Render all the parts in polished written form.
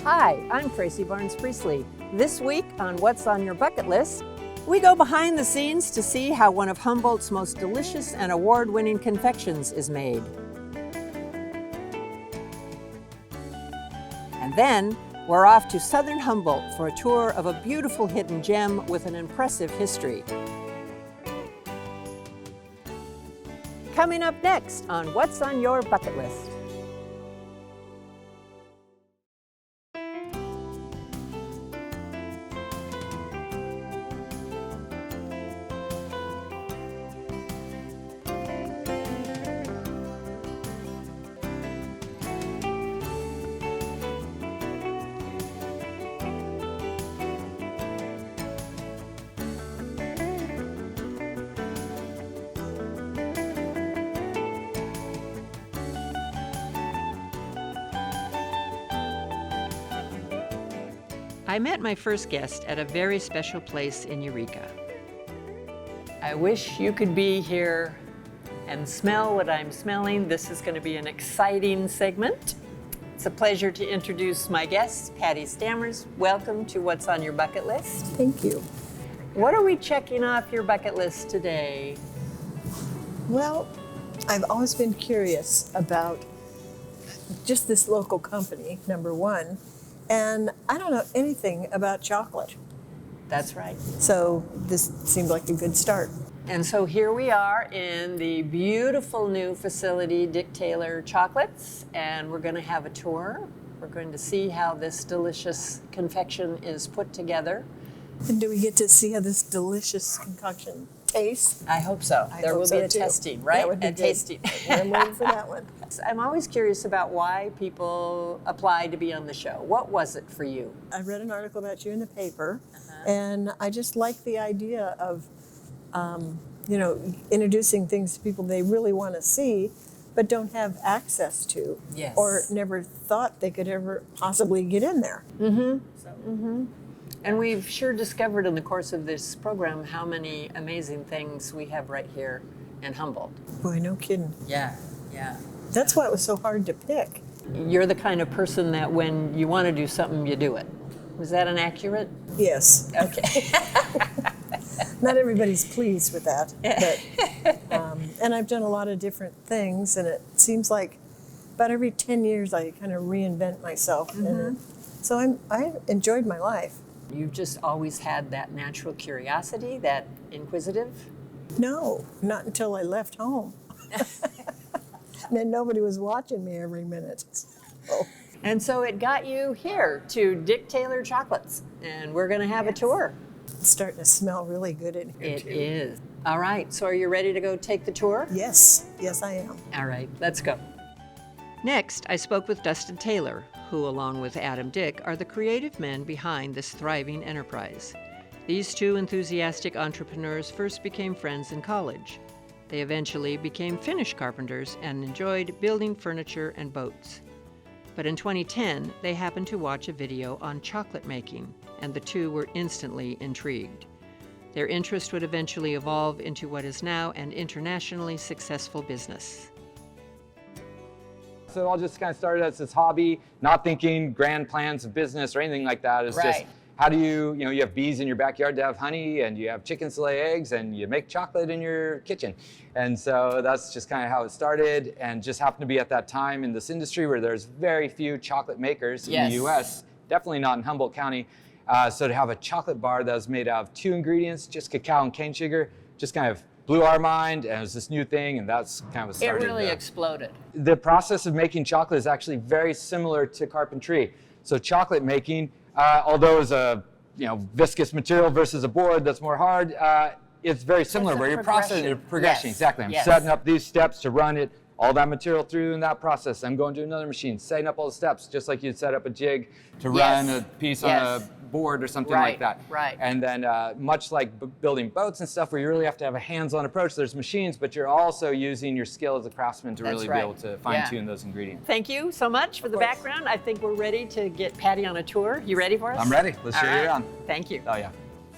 Hi, I'm Tracy Barnes-Priestley. This week on What's on Your Bucket List, we go behind the scenes to see how one of Humboldt's most delicious and award-winning confections is made. And then we're off to Southern Humboldt for a tour of a beautiful hidden gem with an impressive history. Coming up next on What's on Your Bucket List. I met my first guest at a very special place in Eureka. I wish you could be here and smell what I'm smelling. This is going to be an exciting segment. It's a pleasure to introduce my guest, Patty Stammers. Welcome to What's on Your Bucket List. Thank you. What are we checking off your bucket list today? Well, I've always been curious about just this local company, number one, and I don't know anything about chocolate. That's right. So this seemed like a good start. And so here we are in the beautiful new facility, Dick Taylor Chocolates, and we're going to have a tour. We're going to see how this delicious confection is put together. And do we get to see how this delicious concoction tastes? I hope so. There will be a testing, right? That would be a good. tasting. I'm waiting for that one. I'm always curious about why people apply to be on the show. What was it for you? I read an article about you in the paper, and I just like the idea of, introducing things to people they really want to see, but don't have access to, Yes. or never thought they could ever possibly get in there. And we've sure discovered in the course of this program how many amazing things we have right here in Humboldt. Boy, no kidding. Yeah. That's why it was so hard to pick. You're the kind of person that when you want to do something, you do it. Was that inaccurate? Yes. Okay. Not everybody's pleased with that. But, and I've done a lot of different things, and it seems like about every 10 years I kind of reinvent myself. And so I enjoyed my life. You've just always had that natural curiosity, that inquisitive? No, not until I left home. And then nobody was watching me every minute. So. And so it got you here to Dick Taylor Chocolates, and we're going to have a tour. It's starting to smell really good in here, too. It is. All right, so are you ready to go take the tour? Yes, I am. All right, let's go. Next, I spoke with Dustin Taylor, who, along with Adam Dick, are the creative men behind this thriving enterprise. These two enthusiastic entrepreneurs first became friends in college. They eventually became finished carpenters and enjoyed building furniture and boats. But in 2010, they happened to watch a video on chocolate making, and the two were instantly intrigued. Their interest would eventually evolve into what is now an internationally successful business. So it all just kind of started as this hobby, not thinking grand plans of business or anything like that. It's just, how do you have bees in your backyard to have honey, and you have chickens to lay eggs, and you make chocolate in your kitchen. And so that's just kind of how it started, and just happened to be at that time in this industry where there's very few chocolate makers in the U.S., definitely not in Humboldt County. So to have a chocolate bar that was made out of 2 ingredients, just cacao and cane sugar, just kind of blew our mind, and it was this new thing, and that's kind of what started. It really exploded. The process of making chocolate is actually very similar to carpentry. So chocolate making, although it's a viscous material versus a board that's more hard, it's very similar where you're processing a progression. Yes. Exactly. I'm setting up these steps to run it, all that material through in that process. I'm going to another machine, setting up all the steps, just like you'd set up a jig to run a piece on a board or something like that. Right. And then much like building boats and stuff where you really have to have a hands-on approach, there's machines, but you're also using your skill as a craftsman to really be able to fine-tune those ingredients. Thank you so much for the background. I think we're ready to get Patty on a tour. You ready for us? I'm ready. Let's show you around. Thank you. Oh, yeah.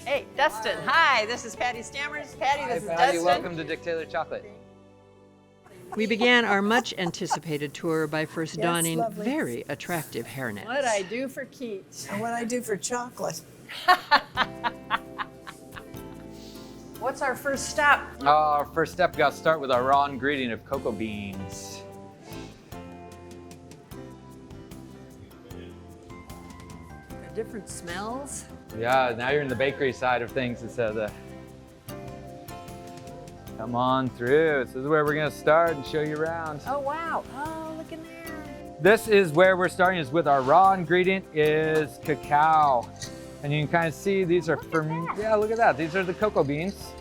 Hey, Dustin. Hi, this is Patty Stammers. Patty, this is Patty, Dustin. welcome to Dick Taylor Chocolate. We began our much anticipated tour by first Yes, donning lovely. very attractive hairnets. What I do for KEET. And what I do for chocolate. What's our first step? Our first step, we got to start with our raw ingredient of cocoa beans. The different smells. Yeah, now you're in the bakery side of things instead of the... Come on through. This is where we're gonna start and show you around. Oh, wow. Oh, look in there. This is where we're starting, is with our raw ingredient is cacao. And you can kind of see these are yeah, look at that. These are the cocoa beans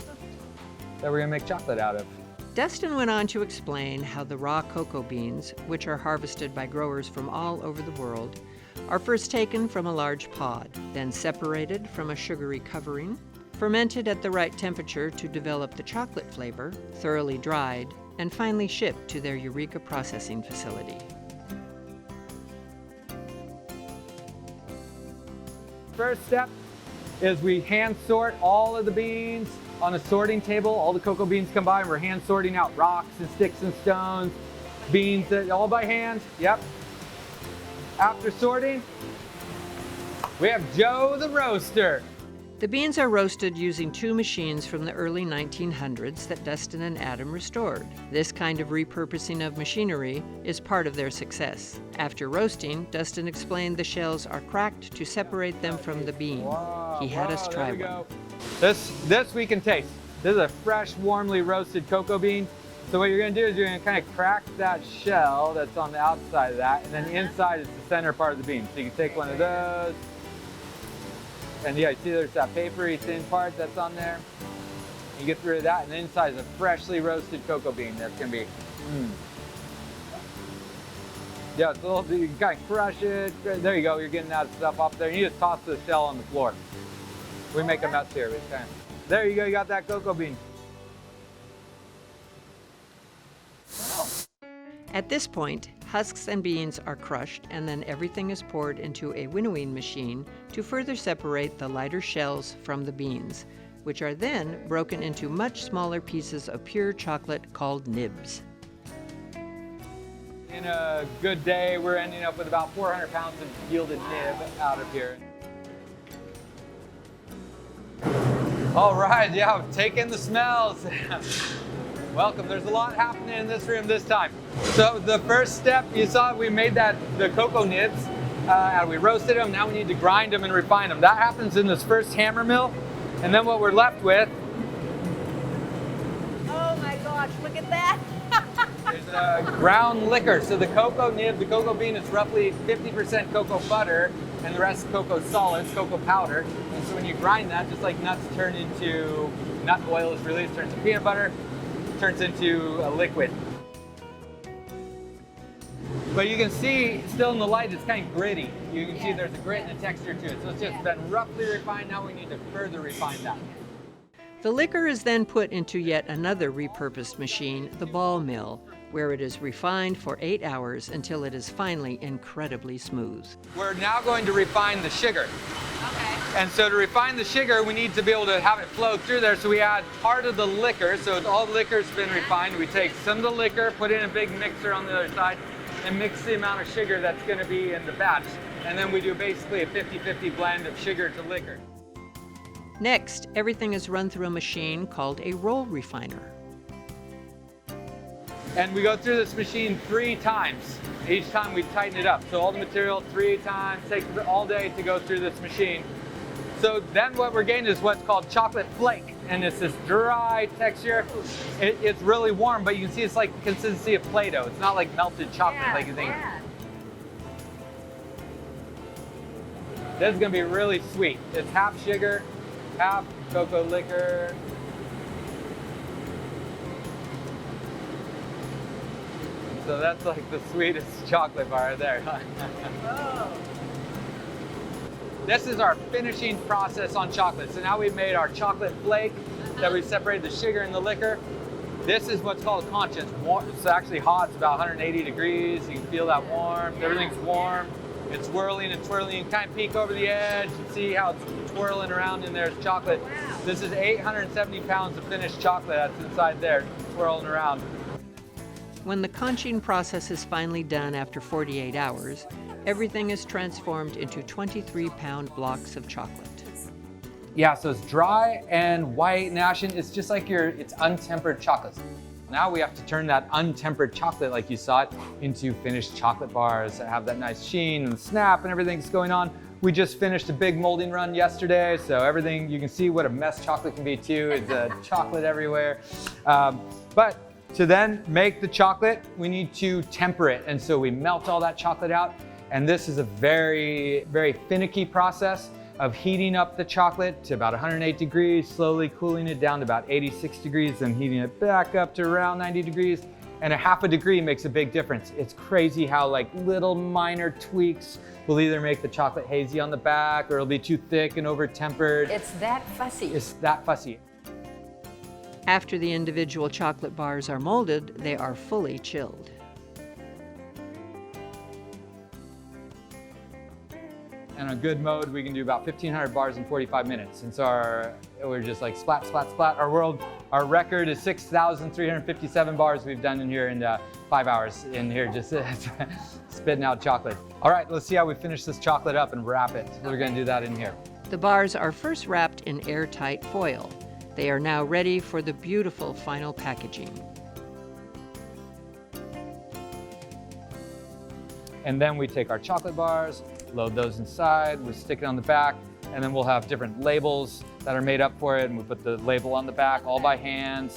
that we're gonna make chocolate out of. Dustin went on to explain how the raw cocoa beans, which are harvested by growers from all over the world, are first taken from a large pod, then separated from a sugary covering, fermented at the right temperature to develop the chocolate flavor, thoroughly dried, and finally shipped to their Eureka processing facility. First step is we hand sort all of the beans on a sorting table. All the cocoa beans come by and we're hand sorting out rocks and sticks and stones, beans, all by hand. Yep. After sorting, we have Joe the roaster. The beans are roasted using two machines from the early 1900s that Dustin and Adam restored. This kind of repurposing of machinery is part of their success. After roasting, Dustin explained the shells are cracked to separate them from the bean. He had us try one. This we can taste. This is a fresh, warmly roasted cocoa bean. So what you're gonna do is you're gonna kind of crack that shell that's on the outside of that, and then inside is the center part of the bean. So you can take one of those, and yeah, you see there's that papery thin part that's on there. You get rid of that, and the inside is a freshly roasted cocoa bean that's gonna be, Yeah, it's a little, you can kind of crush it. There you go, you're getting that stuff off there. You just toss the shell on the floor. We make a mess here, but kind of, there you go, you got that cocoa bean. At this point, husks and beans are crushed, and then everything is poured into a winnowing machine to further separate the lighter shells from the beans, which are then broken into much smaller pieces of pure chocolate called nibs. In a good day, we're ending up with about 400 pounds of yielded nib out of here. All right, yeah, take in the smells. Welcome, there's a lot happening in this room this time. So the first step, you saw we made the cocoa nibs, and we roasted them. Now we need to grind them and refine them. That happens in this first hammer mill. And then what we're left with Oh my gosh, look at that. is ground liquor. So the cocoa nib, the cocoa bean is roughly 50% cocoa butter, and the rest cocoa solids, cocoa powder. And so when you grind that, just like nuts turn into, nut oil is released, turns to peanut butter, turns into a liquid. But you can see, still in the light, it's kind of gritty. You can see there's a grit and a texture to it. So it's just been roughly refined. Now we need to further refine that. The liquor is then put into yet another repurposed machine, the ball mill, where it is refined for 8 hours until it is finally incredibly smooth. We're now going to refine the sugar. Okay. And so to refine the sugar, we need to be able to have it flow through there. So we add part of the liquor. So all the liquor's been refined. We take some of the liquor, put it in a big mixer on the other side, and mix the amount of sugar that's going to be in the batch. And then we do basically a 50-50 blend of sugar to liquor. Next, everything is run through a machine called a roll refiner. And we go through this machine 3 times. Each time we tighten it up. So all the material 3 times, takes all day to go through this machine. So then what we're getting is what's called chocolate flake. And it's this dry texture. It's really warm, but you can see it's like the consistency of Play-Doh. It's not like melted chocolate like you think. Yeah. This is gonna be really sweet. It's half sugar, half cocoa liquor. So that's like the sweetest chocolate bar right there. Oh. This is our finishing process on chocolate. So now we've made our chocolate flake that we've separated the sugar and the liquor. This is what's called concha. It's actually hot. It's about 180 degrees. You can feel that warmth. Everything's warm. It's swirling and twirling. You can kind of peek over the edge and see how it's twirling around in there. It's chocolate. Wow. This is 870 pounds of finished chocolate that's inside there, swirling around. When the conching process is finally done after 48 hours, everything is transformed into 23-pound blocks of chocolate. Yeah, so it's dry and white and ashen. It's just like it's untempered chocolate. Now we have to turn that untempered chocolate, like you saw it, into finished chocolate bars that have that nice sheen and snap and everything's going on. We just finished a big molding run yesterday, so everything, you can see what a mess chocolate can be too. It's chocolate everywhere. But to then make the chocolate, we need to temper it. And so we melt all that chocolate out. And this is a very, very finicky process of heating up the chocolate to about 108 degrees, slowly cooling it down to about 86 degrees, and heating it back up to around 90 degrees. And a half a degree makes a big difference. It's crazy how like little minor tweaks will either make the chocolate hazy on the back, or it'll be too thick and over tempered. It's that fussy. It's that fussy. After the individual chocolate bars are molded, they are fully chilled. In a good mode, we can do about 1,500 bars in 45 minutes. And so we're just like splat, splat, splat. Our record is 6,357 bars we've done in here in 5 hours in here, just spitting out chocolate. All right, let's see how we finish this chocolate up and wrap it. We're gonna do that in here. The bars are first wrapped in airtight foil. They are now ready for the beautiful final packaging. And then we take our chocolate bars, load those inside, we stick it on the back, and then we'll have different labels that are made up for it, and we put the label on the back all by hand.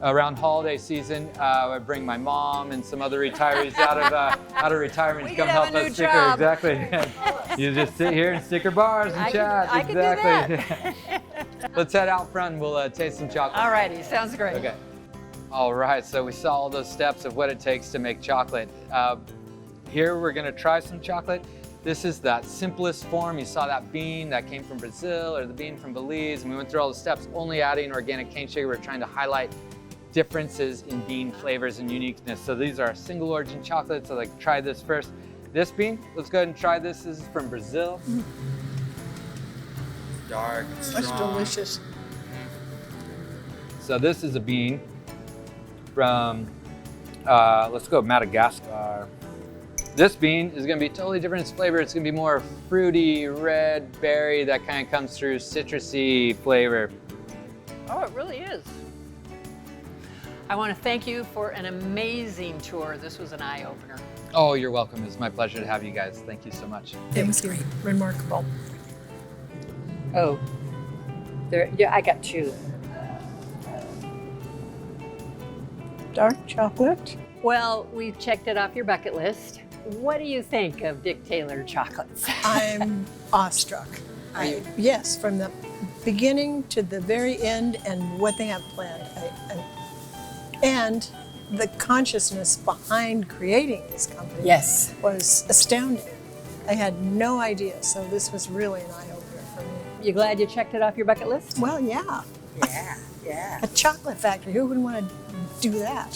Around holiday season, I bring my mom and some other retirees out of retirement to come help us sticker. Job. Exactly. You just sit here and sticker bars and chat. I can do exactly. Let's head out front and we'll taste some chocolate. All righty, sounds great. Okay. All right, so we saw all those steps of what it takes to make chocolate. Here we're gonna try some chocolate. This is that simplest form. You saw that bean that came from Brazil, or the bean from Belize, and we went through all the steps, only adding organic cane sugar. We're trying to highlight differences in bean flavors and uniqueness. So these are single origin chocolates, so like try this first. This bean, let's go ahead and try this. This is from Brazil. Dark, strong. That's delicious. So this is a bean from, let's go Madagascar. This bean is gonna be totally different in its flavor. It's gonna be more fruity, red berry that kind of comes through, citrusy flavor. Oh, it really is. I want to thank you for an amazing tour. This was an eye-opener. Oh, you're welcome. It's my pleasure to have you guys. Thank you so much. Thank you. Remarkable. Oh, yeah, I got two. Dark chocolate. Well, we've checked it off your bucket list. What do you think of Dick Taylor chocolates? I'm awestruck. Yes, from the beginning to the very end, and what they have planned. And the consciousness behind creating this company Yes. was astounding. I had no idea, so this was really an eye-opener for me. You glad you checked it off your bucket list? Well, yeah, Yeah. a chocolate factory, who wouldn't want to do that?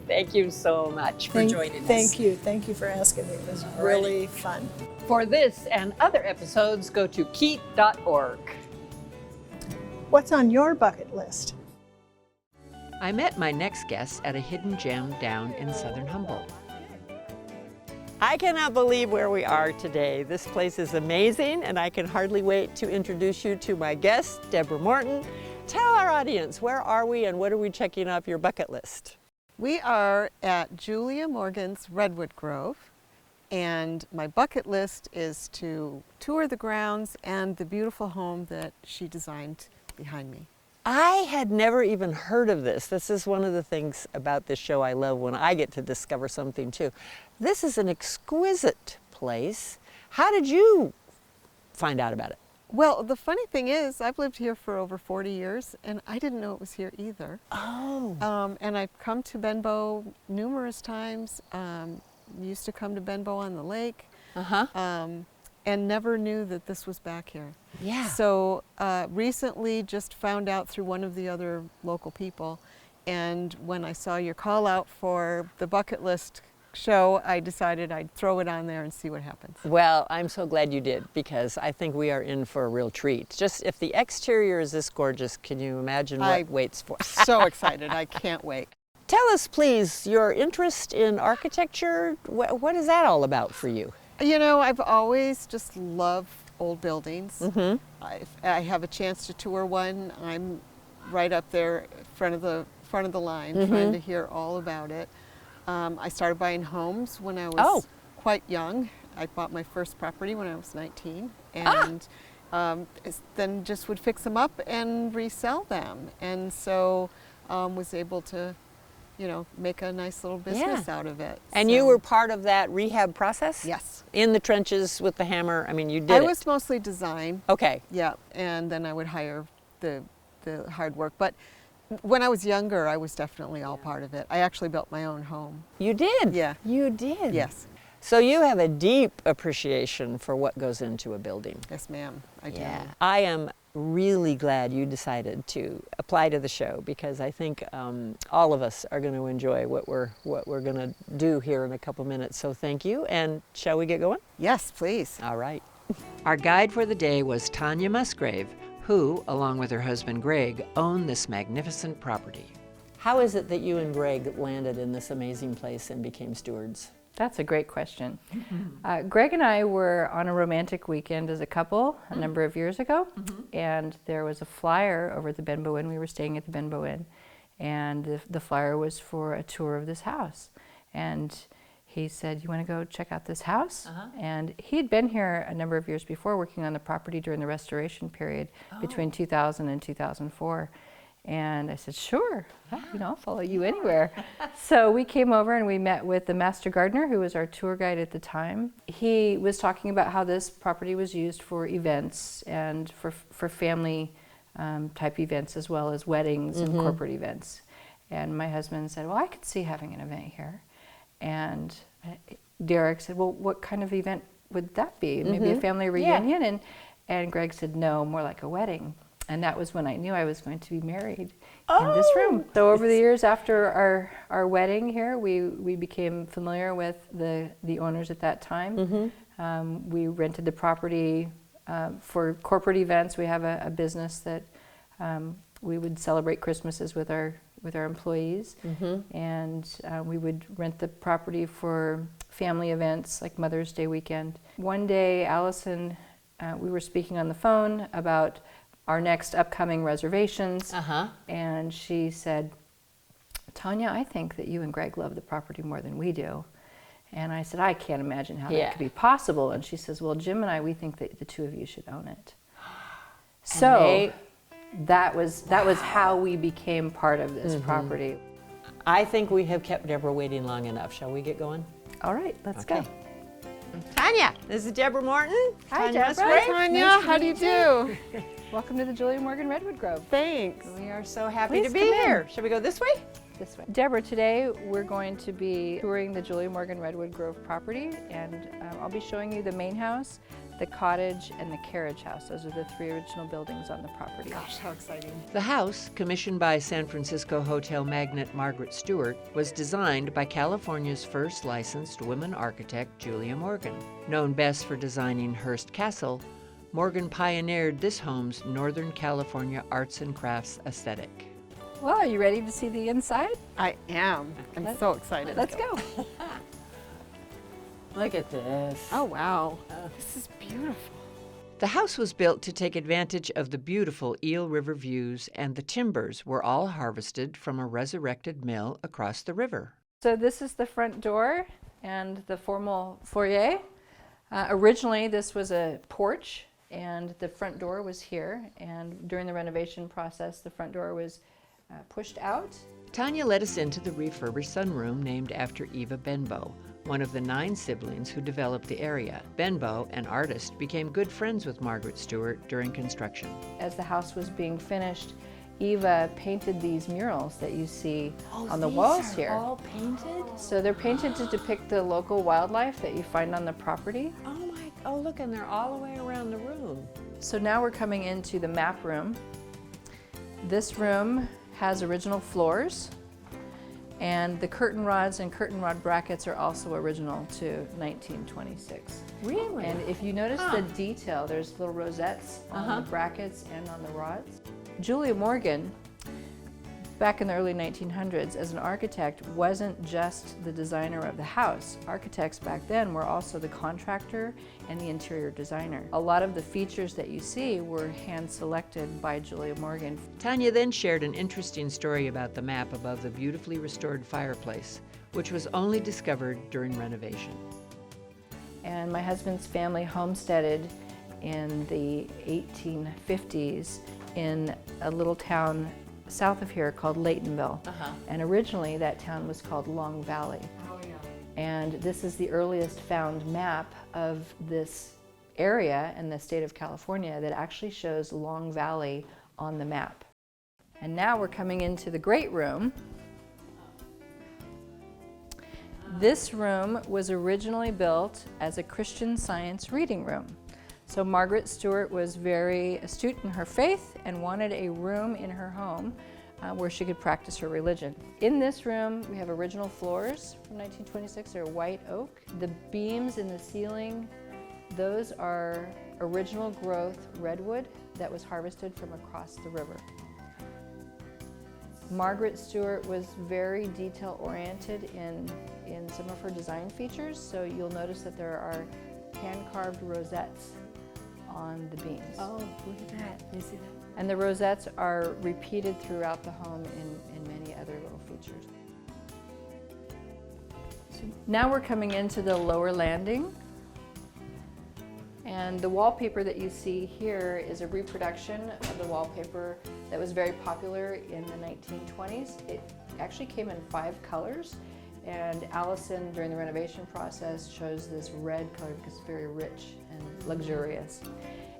Thank you so much for joining us. Thank you for asking me. It was really fun. For this and other episodes, go to KEET.org. What's on your bucket list? I met my next guest at a hidden gem down in Southern Humboldt. I cannot believe where we are today. This place is amazing, and I can hardly wait to introduce you to my guest, Deborah Morton. Tell our audience, where are we and what are we checking off your bucket list? We are at Julia Morgan's Redwood Grove, and my bucket list is to tour the grounds and the beautiful home that she designed behind me. I had never even heard of this. This is one of the things about this show I love, when I get to discover something too. This is an exquisite place. How did you find out about it? Well, the funny thing is, I've lived here for over 40 years, and I didn't know it was here either. Oh. And I've come to Benbow numerous times. Used to come to Benbow on the lake. And never knew that this was back here. Yeah. So recently just found out through one of the other local people, and when I saw your call out for the bucket list show, I decided I'd throw it on there and see what happens. Well, I'm so glad you did, because I think we are in for a real treat. Just if the exterior is this gorgeous, can you imagine what waits for us? So excited, I can't wait. Tell us, please, your interest in architecture. What is that all about for you? You know, I've always just loved old buildings. I have a chance to tour one. I'm right up there, front of the line, trying to hear all about it. I started buying homes when I was quite young. I bought my first property when I was 19, and then just would fix them up and resell them. And so was able to, you know, make a nice little business out of it. And you were part of that rehab process? Yes. In the trenches with the hammer? I mean, you did I it. was mostly design. Okay. Yeah, and then I would hire the hard work. But when I was younger, I was definitely all part of it. I actually built my own home. You did? Yeah. You did? Yes. So you have a deep appreciation for what goes into a building. Yes, ma'am. I do. Yeah. I am really glad you decided to apply to the show, because I think all of us are going to enjoy what we're going to do here in a couple minutes. So thank you, and shall we get going? Yes, please. All right. Our guide for the day was Tanya Musgrave, who, along with her husband Greg, own this magnificent property. How is it that you and Greg landed in this amazing place and became stewards? That's a great question. Greg and I were on a romantic weekend as a couple a number of years ago, and there was a flyer over at the Benbow Inn. We were staying at the Benbow Inn, and the flyer was for a tour of this house. And he said, "You want to go check out this house?" And he'd been here a number of years before, working on the property during the restoration period between 2000 and 2004. And I said, "Sure, you know, I'll follow you anywhere." So we came over and we met with the master gardener, who was our tour guide at the time. He was talking about how this property was used for events and for family type events, as well as weddings and corporate events. And my husband said, "Well, I could see having an event here." And Derek said, "Well, what kind of event would that be? Maybe a family reunion?" And Greg said, "No, more like a wedding." And that was when I knew I was going to be married in this room. So over the years after our wedding here, we became familiar with the owners at that time. We rented the property for corporate events. We have a business that we would celebrate Christmases with our employees, and we would rent the property for family events like Mother's Day weekend. One day, Allison, we were speaking on the phone about our next upcoming reservations, and she said, "Tanya, I think that you and Greg love the property more than we do." And I said, "I can't imagine how that could be possible." And she says, "Well, Jim and I, we think that the two of you should own it." So that was how we became part of this property. I think we have kept Deborah waiting long enough. Shall we get going? All right, let's go. Tanya, this is Deborah Morton. Hi, Tanya Deborah. Musgrave. Tanya, how do you do? Welcome to the Julia Morgan Redwood Grove. Thanks. We are so happy Please to be come in. here. Shall we go this way? This way. Deborah, today we're going to be touring the Julia Morgan Redwood Grove property, and I'll be showing you the main house, the cottage, and the carriage house. Those are the three original buildings on the property. Gosh, how exciting. The house, commissioned by San Francisco hotel magnate Margaret Stewart, was designed by California's first licensed woman architect, Julia Morgan. Known best for designing Hearst Castle, Morgan pioneered this home's Northern California arts and crafts aesthetic. Well, are you ready to see the inside? I am. I'm so excited. Let's go. Look at this. Oh, wow. This is beautiful. The house was built to take advantage of the beautiful Eel River views, and the timbers were all harvested from a resurrected mill across the river. So this is the front door and the formal foyer. Originally, this was a porch, and the front door was here. And during the renovation process, the front door was pushed out. Tanya led us into the refurbished sunroom named after Eva Benbow, one of the 9 siblings who developed the area. Benbow, an artist, became good friends with Margaret Stewart during construction. As the house was being finished, Eva painted these murals that you see on the walls here. All painted? So they're painted to depict the local wildlife that you find on the property. Oh, look, and they're all the way around the room. So now we're coming into the map room. This room has original floors, and the curtain rods and curtain rod brackets are also original to 1926. Really? And if you notice the detail, there's little rosettes on the brackets and on the rods. Julia Morgan back in the early 1900s, as an architect, wasn't just the designer of the house. Architects back then were also the contractor and the interior designer. A lot of the features that you see were hand-selected by Julia Morgan. Tanya then shared an interesting story about the map above the beautifully restored fireplace, which was only discovered during renovation. And my husband's family homesteaded in the 1850s in a little town south of here called Laytonville. And originally that town was called Long Valley. And this is the earliest found map of this area in the state of California that actually shows Long Valley on the map. And now we're coming into the great room. This room was originally built as a Christian Science reading room. So Margaret Stewart was very astute in her faith and wanted a room in her home where she could practice her religion. In this room, we have original floors from 1926. They're white oak. The beams in the ceiling, those are original growth redwood that was harvested from across the river. Margaret Stewart was very detail-oriented in some of her design features, so you'll notice that there are hand-carved rosettes on the beams. Oh, look at that. You see that? And the rosettes are repeated throughout the home in many other little features. So now we're coming into the lower landing. And the wallpaper that you see here is a reproduction of the wallpaper that was very popular in the 1920s. It actually came in 5 colors. And Allison, during the renovation process, chose this red color because it's very rich and luxurious.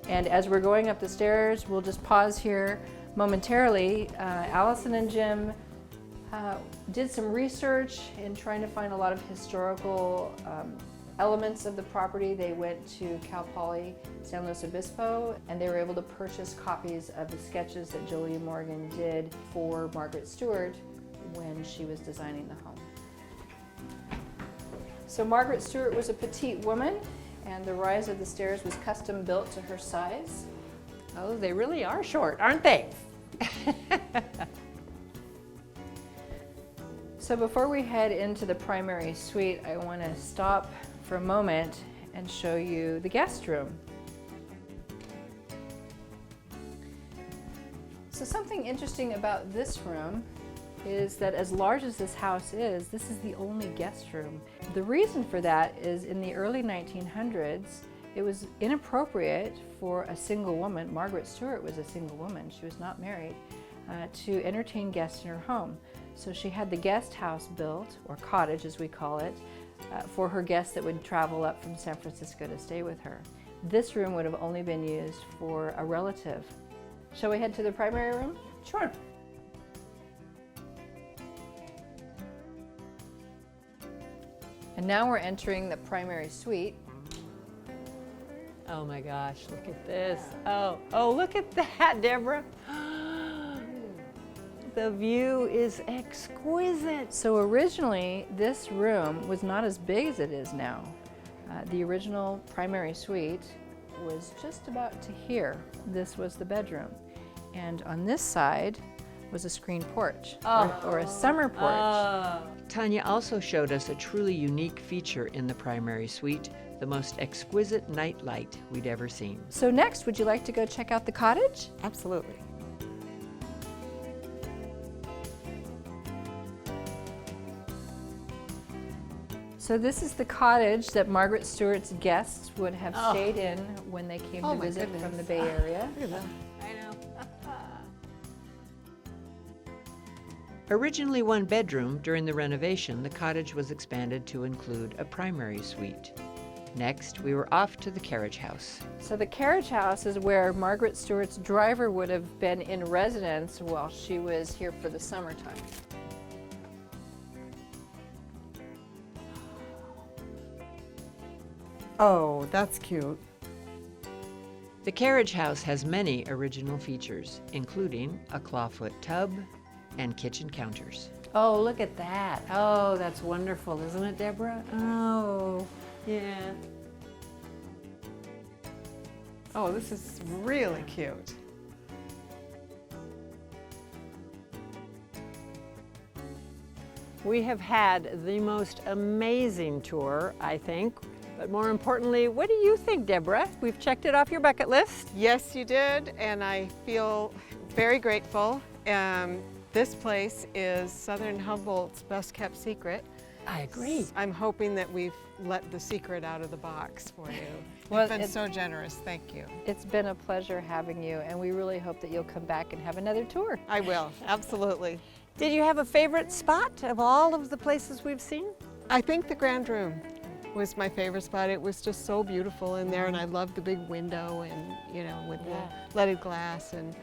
And as we're going up the stairs, we'll just pause here momentarily. Allison and Jim did some research in trying to find a lot of historical elements of the property. They went to Cal Poly San Luis Obispo, and they were able to purchase copies of the sketches that Julia Morgan did for Margaret Stewart when she was designing the home. So Margaret Stewart was a petite woman, and the rise of the stairs was custom built to her size. Oh, they really are short, aren't they? So before we head into the primary suite, I want to stop for a moment and show you the guest room. So something interesting about this room is that as large as this house is, this is the only guest room. The reason for that is in the early 1900s, it was inappropriate for a single woman, Margaret Stewart was a single woman, she was not married, to entertain guests in her home. So she had the guest house built, or cottage as we call it, for her guests that would travel up from San Francisco to stay with her. This room would have only been used for a relative. Shall we head to the primary room? Sure. And now we're entering the primary suite. Oh my gosh, look at this. Oh, look at that, Deborah. The view is exquisite. So originally, this room was not as big as it is now. The original primary suite was just about to here. This was the bedroom. And on this side was a screen porch, or a summer porch. Tanya also showed us a truly unique feature in the primary suite, the most exquisite night light we'd ever seen. So next, would you like to go check out the cottage? Absolutely. So this is the cottage that Margaret Stewart's guests would have stayed in when they came to visit from the Bay Area. I know. Originally one bedroom, during the renovation, the cottage was expanded to include a primary suite. Next, we were off to the carriage house. So the carriage house is where Margaret Stewart's driver would have been in residence while she was here for the summertime. Oh, that's cute. The carriage house has many original features, including a clawfoot tub and kitchen counters. Oh, look at that. Oh, that's wonderful, isn't it, Deborah? Oh, yeah. Oh, this is really cute. We have had the most amazing tour, I think. But more importantly, what do you think, Deborah? We've checked it off your bucket list. Yes, you did, and I feel very grateful. This place is Southern Humboldt's best kept secret. I agree. I'm hoping that we've let the secret out of the box for you. Well, You've been so generous, thank you. It's been a pleasure having you, and we really hope that you'll come back and have another tour. I will, absolutely. Did you have a favorite spot of all of the places we've seen? I think the Grand Room was my favorite spot. It was just so beautiful in there, and I loved the big window and, you know, with the leaded glass and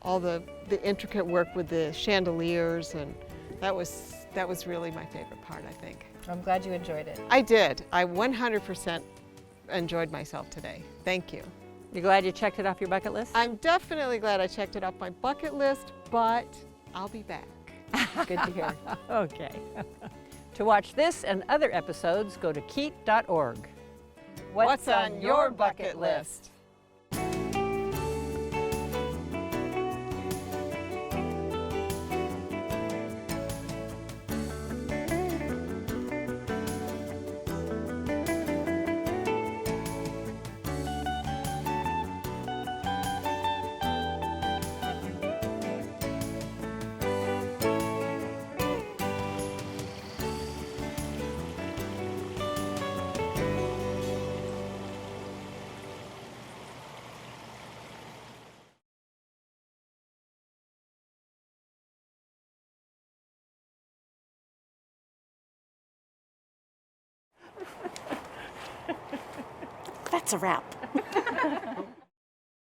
all the intricate work with the chandeliers, and that was really my favorite part, I think. I'm glad you enjoyed it. I did. I 100% enjoyed myself today. Thank you. You glad you checked it off your bucket list? I'm definitely glad I checked it off my bucket list, but I'll be back. Good to hear. Okay. To watch this and other episodes, go to KEET.org. What's on your bucket list? That's a wrap.